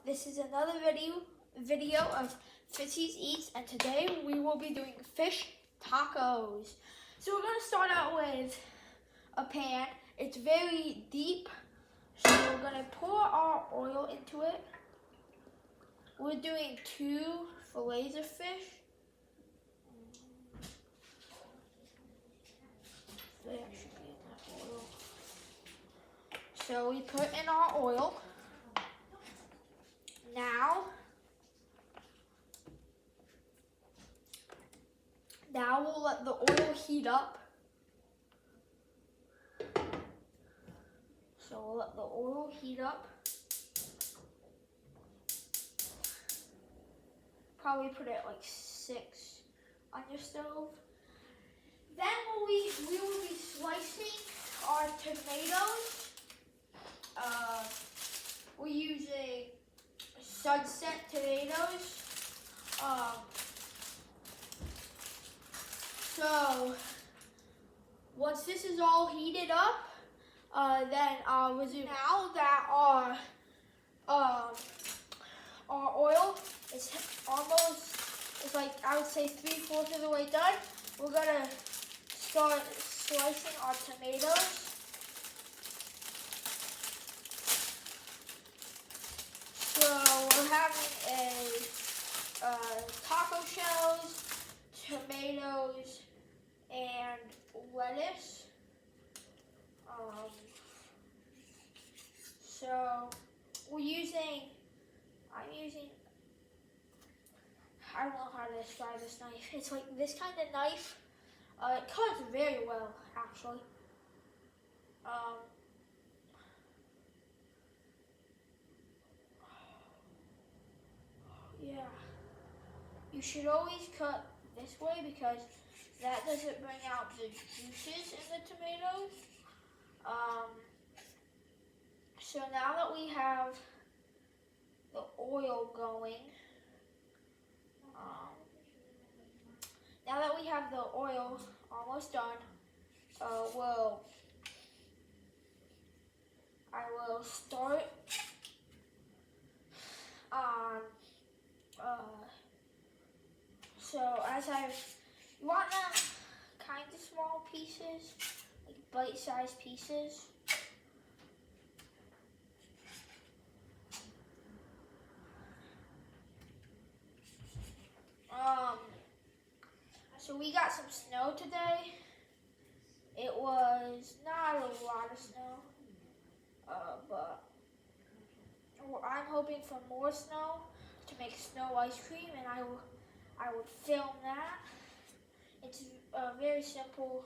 This is another video of Fitzy's Eats, and today we will be doing fish tacos. So we're going to start out with a pan. It's very deep, so we're going to pour our oil into it. We're doing 2 fillets of fish. They should be in that oil. So we put in our oil. Now we'll let the oil heat up. So we'll let the oil heat up. Probably put it at like 6 on your stove. Then we will be slicing our tomatoes. We're using Sunset tomatoes. So once this is all heated up, then I'll resume. Now that our oil is almost, it's like I would say 3/4 of the way done, we're gonna start slicing our tomatoes. So we're having taco shells, tomatoes, and lettuce. So I'm using, I don't know how to describe this knife. It's like this kind of knife. It cuts very well, actually. Yeah. You should always cut this way because that doesn't bring out the juices in the tomatoes. So now that we have the oil going, now that we have the oil almost done, I will start on. So you want them kind of small pieces, like bite-sized pieces. So we got some snow today. It was not a lot of snow, but I'm hoping for more snow to make snow ice cream, and I will film that. It's very simple.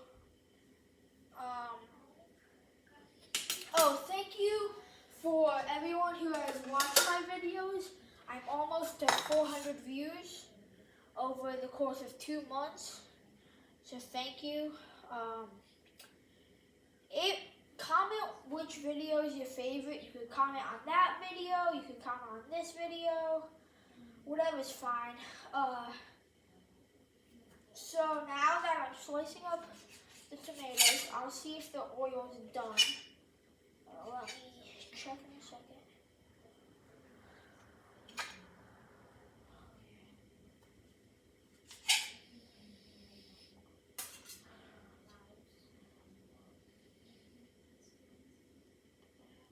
Oh, thank you for everyone who has watched my videos. I'm almost to 400 views over the course of 2 months. So thank you. Comment which video is your favorite. You can comment on that video. You can comment on this video. Whatever's fine. So now that I'm slicing up the tomatoes, I'll see if the oil is done. Let me check in a second.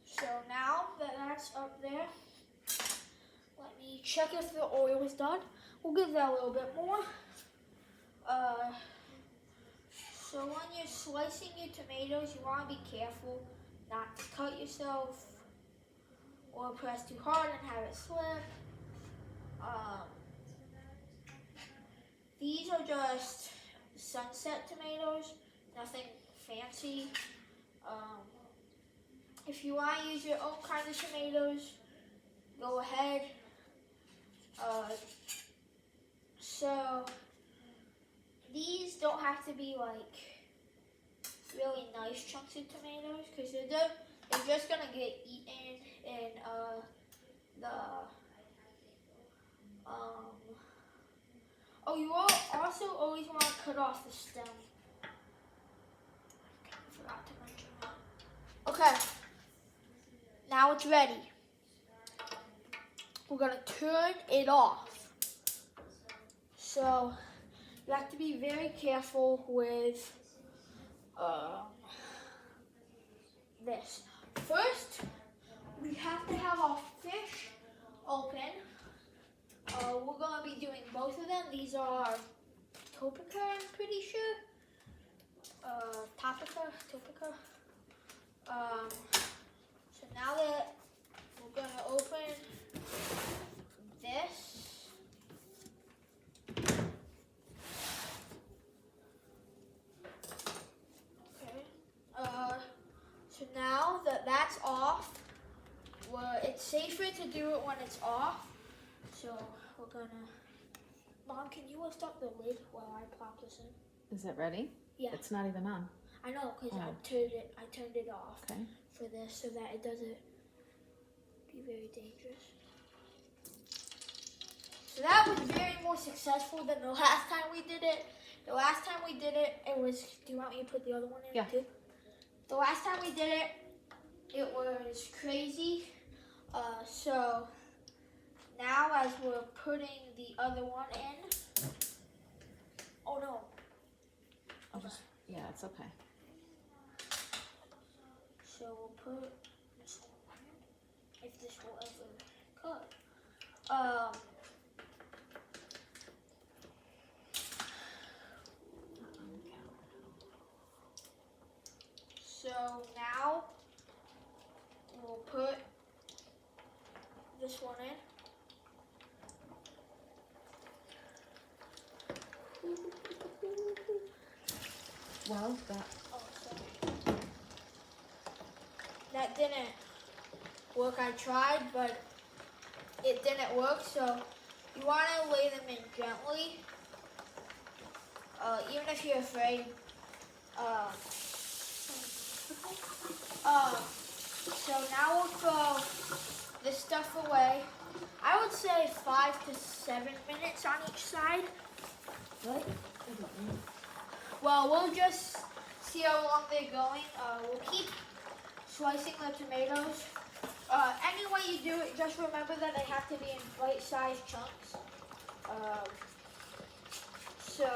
So now that that's up there, let me check if the oil is done. We'll give that a little bit more. So when you're slicing your tomatoes, you want to be careful not to cut yourself or press too hard and have it slip. These are just Sunset tomatoes, nothing fancy. If you want to use your own kind of tomatoes, go ahead. So these don't have to be like really nice chunks of tomatoes because they're just gonna get eaten in Oh, you also always want to cut off the stem. I forgot to mention that. Okay. Now it's ready. we're gonna turn it off. So you have to be very careful with this. First, we have to have our fish open. We're gonna be doing both of them. These are Topica, I'm pretty sure. Topica. So now that we're gonna open this. Okay. So now that that's off, it's safer to do it when it's off. So we're gonna. Mom, can you lift up the lid while I pop this in? Is it ready? Yeah. It's not even on. I know, because I turned it off for this so that it doesn't be very dangerous. So that was very more successful than the last time we did it. The last time we did it, it was, do you want me to put the other one in Yeah. too? The last time we did it, it was crazy. So now as we're putting the other one in, oh no. Yeah, it's okay. So we'll put this one in, if this will ever cut. So now we'll put this one in. Well, that. Oh, sorry. That didn't work. I tried, but it didn't work. So you want to lay them in gently, even if you're afraid. So now we'll throw this stuff away. I would say 5 to 7 minutes on each side. What? Well, we'll just see how long they're going. We'll keep slicing the tomatoes. Any way you do it, just remember that they have to be in bite-sized chunks. So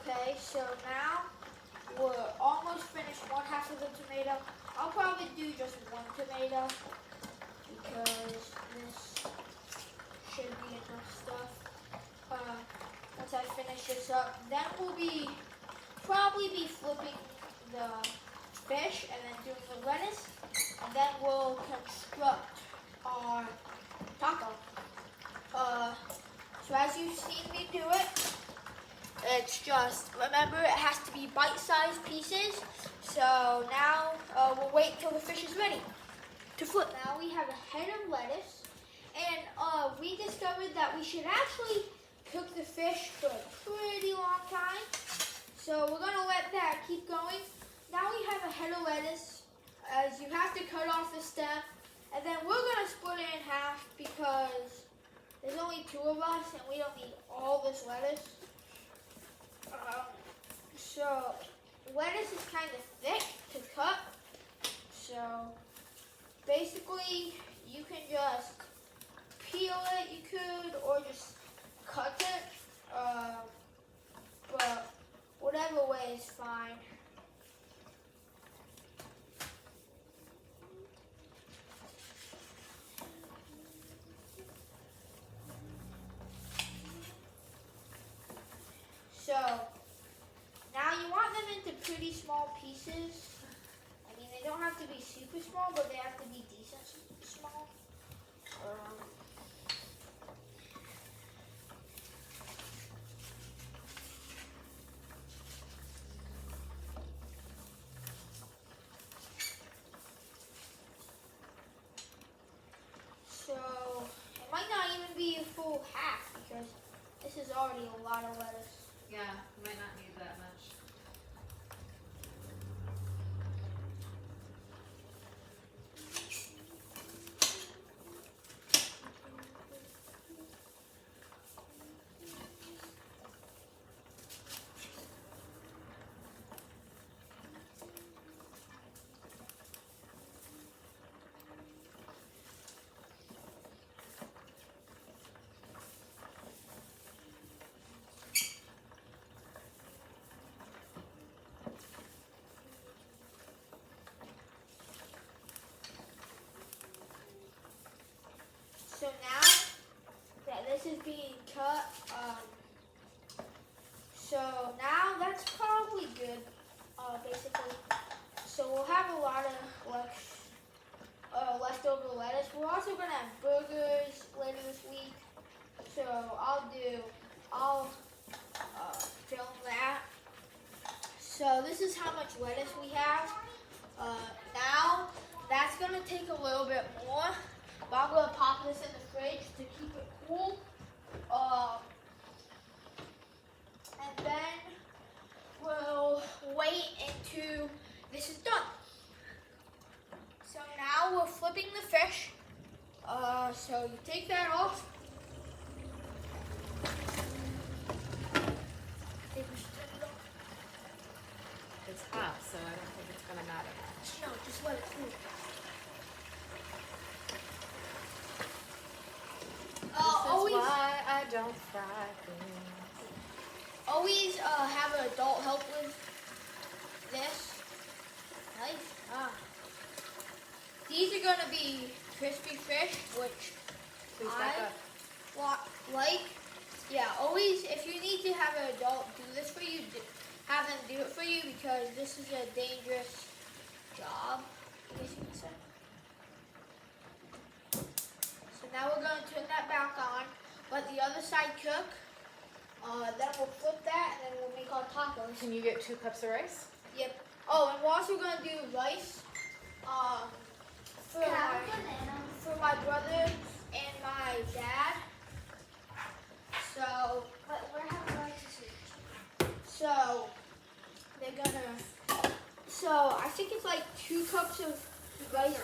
okay, so now we're almost finished one half of the tomato. I'll probably do just one tomato because this should be enough stuff. Once I finish this up, then we'll probably be flipping the fish and then doing the lettuce, and then we'll construct our taco. So as you've seen me do it, it's just, remember, it has to be bite-sized pieces. So now we'll wait till the fish is ready to flip. Now we have a head of lettuce, and we discovered that we should actually cook the fish for a pretty long time. So we're gonna let that keep going. Now we have a head of lettuce, as you have to cut off the stem, and then we're gonna split it in half because there's only 2 of us and we don't need all this lettuce. So lettuce is kind of thick to cut. So basically you can just peel it, you could, or just cut it. But whatever way is fine. So now you want them into pretty small pieces. I mean, they don't have to be super small, but they have to be decent small. So it might not even be a full half. because this is already a lot of lettuce. Yeah, you might not need that much. So now that this is being cut, so now that's probably good, basically. So we'll have a lot of leftover lettuce. We're also gonna have burgers later this week. So I'll film that. So this is how much lettuce we have. Now that's gonna take a little bit more. But I'm gonna pop this in the fridge to keep it cool. And then we'll wait until this is done. So now we're flipping the fish. So you take that off. I think we should turn it off. It's hot, so I don't think it's gonna matter much. No, just let it cool. This is why I don't fry things. Always have an adult help with this. Nice. These are gonna be crispy fish, which Please back up. like. Yeah, always if you need to have an adult do this for you, have them do it for you because this is a dangerous job, I guess you could say. So now we're going to turn that back on, let the other side cook. Then we'll flip that and then we'll make our tacos. Can you get 2 cups of rice? Yep. Oh, and we're also going to do rice for my brother and my dad. So, we're having rice this week. So, they're gonna, so I think it's like 2 cups of rice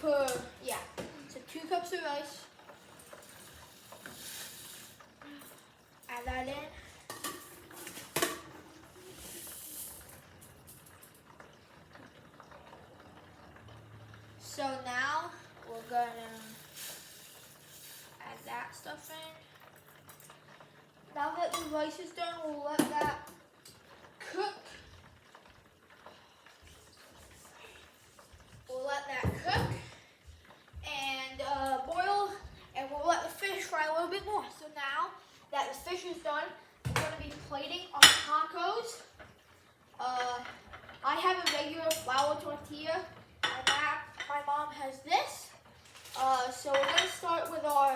per, yeah. So 2 cups of rice. Add that in. So now we're gonna add that stuff in. Now that the rice is done, we'll let that cook. We'll let that cook and boil, and we'll let the fish fry a little bit more. So now that the fish is done, we're going to be plating our tacos. I have a regular flour tortilla, and my mom has this. So we're going to start with our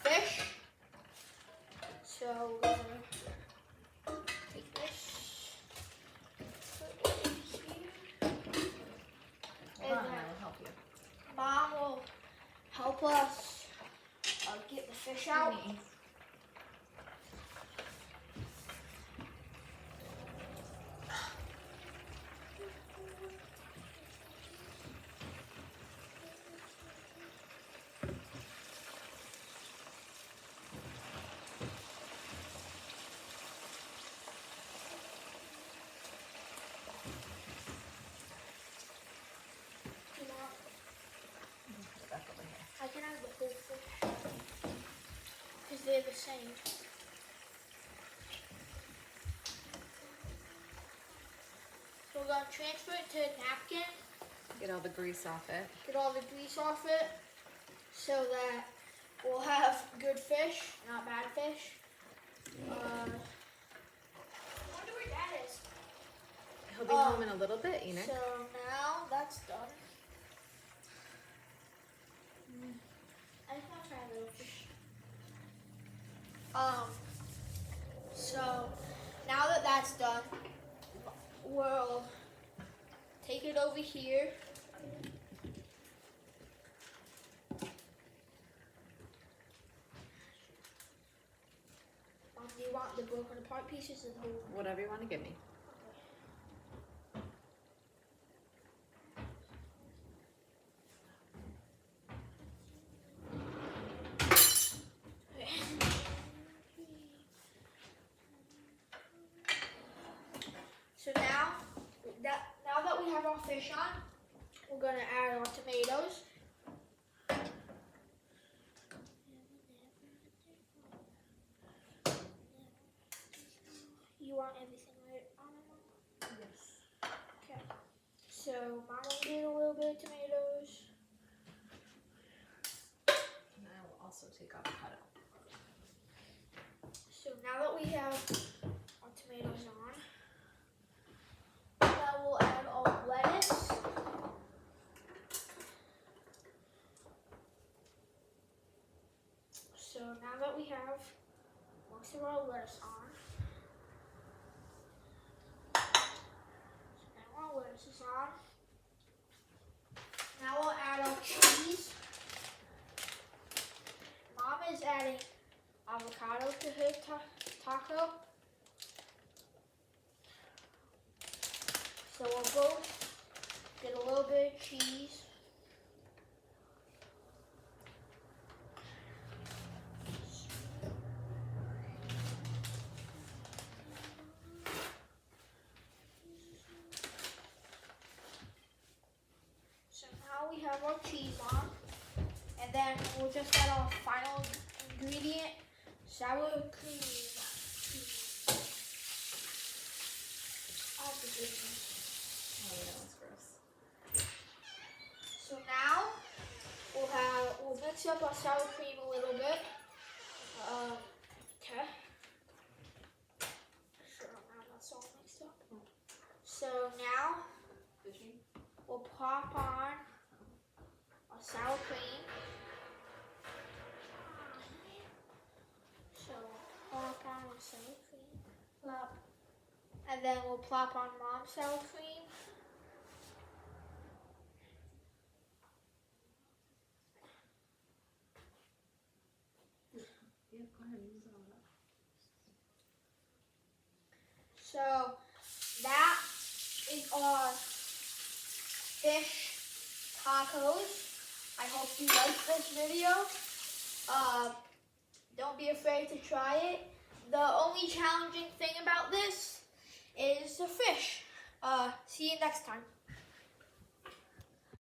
fish. So we're going to take this, put it here. Hold on, I will help you. Mom will help us get the fish out. I can have the whole fish because they're the same. So we're going to transfer it to a napkin, Get all the grease off it. get all the grease off it so that we'll have good fish, not bad fish. I wonder where Dad is. He'll be home in a little bit, Enoch. So now that's done. I just want to try a little fish. So now that that's done, we'll take it over here. the broken apart pieces and the whole? Whatever you want to give me. So now that we have our fish on, we're gonna add our tomatoes. You want everything right on it, Mom? Yes. Okay. So Mom will get a little bit of tomatoes. And I will also take avocado. So now that we have our tomatoes on, now we'll add our lettuce. So now that we have most of our lettuce on, so now our lettuce is on. Now we'll add our cheese. Mom is adding avocado to her taco. So we'll both get a little bit of cheese. So now we have our cheese on, and then we'll just add our final ingredient, sour cream. Oh, yeah, that's gross. So now we'll mix up our sour cream a little bit. Okay. So now that's all mixed up. So now Fishing? we'll pop on our sour cream. So we'll plop on our sour cream. Plop. And then we'll plop on Mom's sour cream. Yeah, go ahead and use all that. So that is our fish tacos. I hope you liked this video. Don't be afraid to try it. The only challenging thing about this is the fish. See you next time.